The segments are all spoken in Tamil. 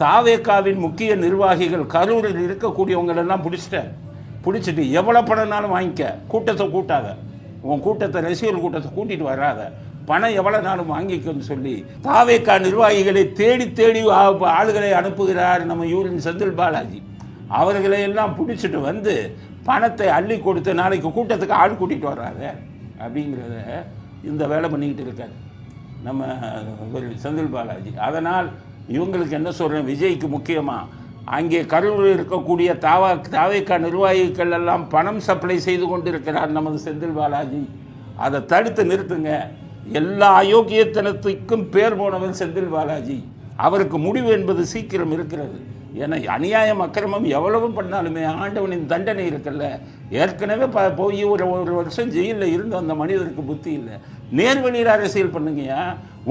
தாவேகாவின் முக்கிய நிர்வாகிகள் கரூரில் இருக்கக்கூடியவங்களெல்லாம் பிடிச்சிட்டு எவ்வளோ பணம்னாலும் வாங்கிக்க, கூட்டத்தை கூட்டாத, உன் கூட்டத்தை ரசிகர்கள் கூட்டத்தை கூட்டிகிட்டு வராத, பணம் எவ்வளோ நாளும் வாங்கிக்கன்னு சொல்லி தாவேகா நிர்வாகிகளை தேடி தேடி ஆளுகளை அனுப்புகிறார் நம்ம யூரின் செந்தில் பாலாஜி. அவர்களை எல்லாம் பிடிச்சிட்டு வந்து பணத்தை அள்ளி கொடுத்து நாளைக்கு கூட்டத்துக்கு ஆள் கூட்டிகிட்டு வர்றாங்க அப்படிங்கிறத இந்த வேலை பண்ணிக்கிட்டு இருக்காரு நம்ம செந்தில் பாலாஜி. அதனால் இவங்களுக்கு என்ன சொல்கிறேன், விஜய்க்கு முக்கியமாக அங்கே கரூரில் இருக்கக்கூடிய தாவேகா நிர்வாகிகள் எல்லாம் பணம் சப்ளை செய்து கொண்டு இருக்கிறார் நமது செந்தில் பாலாஜி. அதை தடுத்து நிறுத்துங்க. எல்லா அயோக்கியத்தனத்துக்கும் பேர் போனவன் செந்தில் பாலாஜி. அவருக்கு முடிவு என்பது சீக்கிரம் இருக்கிறது. ஏன்னா அநியாயம் அக்கிரமம் எவ்வளவு பண்ணாலுமே ஆண்டவனின் தண்டனை இருக்குல்ல. ஏற்கனவே போய் ஒரு வருஷம் ஜெயிலில் இருந்து அந்த மனிதருக்கு புத்தி இல்லை. நேர்வழியில் அரசியல் பண்ணுங்கயா.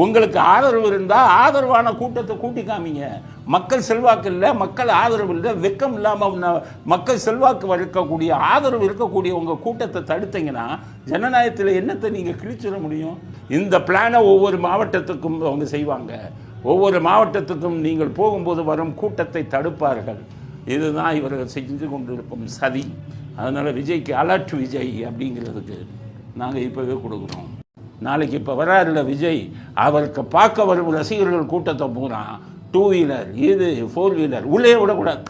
உங்களுக்கு ஆதரவு இருந்தால் ஆதரவான கூட்டத்தை கூட்டி காமிங்க. மக்கள் செல்வாக்கு இல்லை, மக்கள் ஆதரவு இல்லை, வெக்கம் இல்லாமல் மக்கள் செல்வாக்கு இருக்கக்கூடிய ஆதரவு இருக்கக்கூடிய உங்கள் கூட்டத்தை தடுத்தீங்கன்னா ஜனநாயகத்தில் என்னத்தை நீங்கள் கிழிச்சிட முடியும்? இந்த பிளானை ஒவ்வொரு மாவட்டத்துக்கும் அவங்க செய்வாங்க. ஒவ்வொரு மாவட்டத்துக்கும் நீங்கள் போகும்போது வரும் கூட்டத்தை தடுப்பார்கள். இதுதான் இவர்கள் செஞ்சு கொண்டிருக்கும் சதி. அதனால் விஜய்க்கு அலர்ட் விஜய் அப்படிங்கிறதுக்கு நாங்கள் இப்போவே கொடுக்குறோம். நாளைக்கு இப்போ வராருல விஜய், அவருக்கு பார்க்க வரும் ரசிகர்கள் கூட்டத்தை போகிறான். 2 வீலர் இது 4 வீலர் உள்ளே விடக்கூடாது.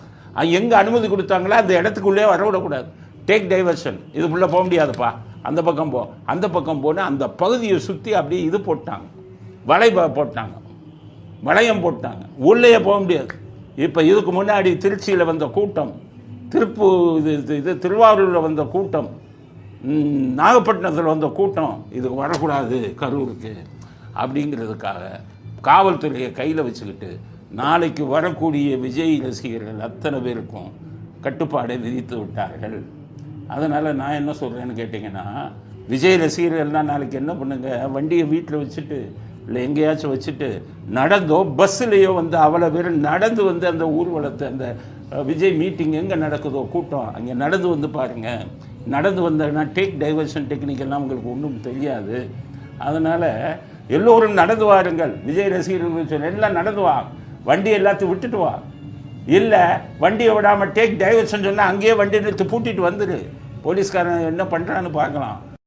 எங்கே அனுமதி கொடுத்தாங்களோ அந்த இடத்துக்குள்ளே வர விடக்கூடாது. டேக் டைவர்ஷன், இது உள்ளே போக முடியாதுப்பா, அந்த பக்கம் போ, அந்த பக்கம் போன்னு அந்த பகுதியை சுற்றி அப்படியே இது போட்டாங்க, வளையம் போட்டாங்க. உள்ளே போக முடியாது. இப்போ இதுக்கு முன்னாடி திருச்சியில் வந்த கூட்டம், திருவாரூரில் வந்த கூட்டம், நாகப்பட்டினத்தில் வந்த கூட்டம், இதுக்கு வரக்கூடாது கரூருக்கு அப்படிங்கிறதுக்காக காவல்துறையை கையில் வச்சுக்கிட்டு நாளைக்கு வரக்கூடிய விஜய் ரசிகர்கள் அத்தனை பேருக்கும் கட்டுப்பாடை விதித்து விட்டார்கள். அதனால் நான் என்ன சொல்கிறேன்னு கேட்டிங்கன்னா, விஜய் ரசிகர்கள்னால் நாளைக்கு என்ன பண்ணுங்க, வண்டியை வீட்டில் வச்சுட்டு இல்லை எங்கேயாச்சும் வச்சுட்டு நடந்தோ பஸ்ஸுலேயோ வந்து அவ்வளோ பேர் நடந்து வந்து அந்த ஊர்வலத்தை, அந்த விஜய் மீட்டிங் எங்கே நடக்குதோ கூட்டம் அங்கே நடந்து வந்து பாருங்கள். நடந்து வந்தேன்னா டேக் டைவர்ஷன் டெக்னிக்கெல்லாம் உங்களுக்கு ஒன்றும் தெரியாது. அதனால் எல்லோரும் நடந்து வாருங்கள். விஜய் ரசிகர்கள் சொல்ல எல்லாம் நடந்து வா, வண்டி எல்லாத்தையும் விட்டுட்டு வா. இல்லை வண்டியை விடாமல் டேக் டைவர்ஷன் சொன்னால் அங்கேயே வண்டி நிறுத்தி பூட்டிட்டு வந்துடு. போலீஸ்காரன் என்ன பண்ணுறான்னு பார்க்கலாம்.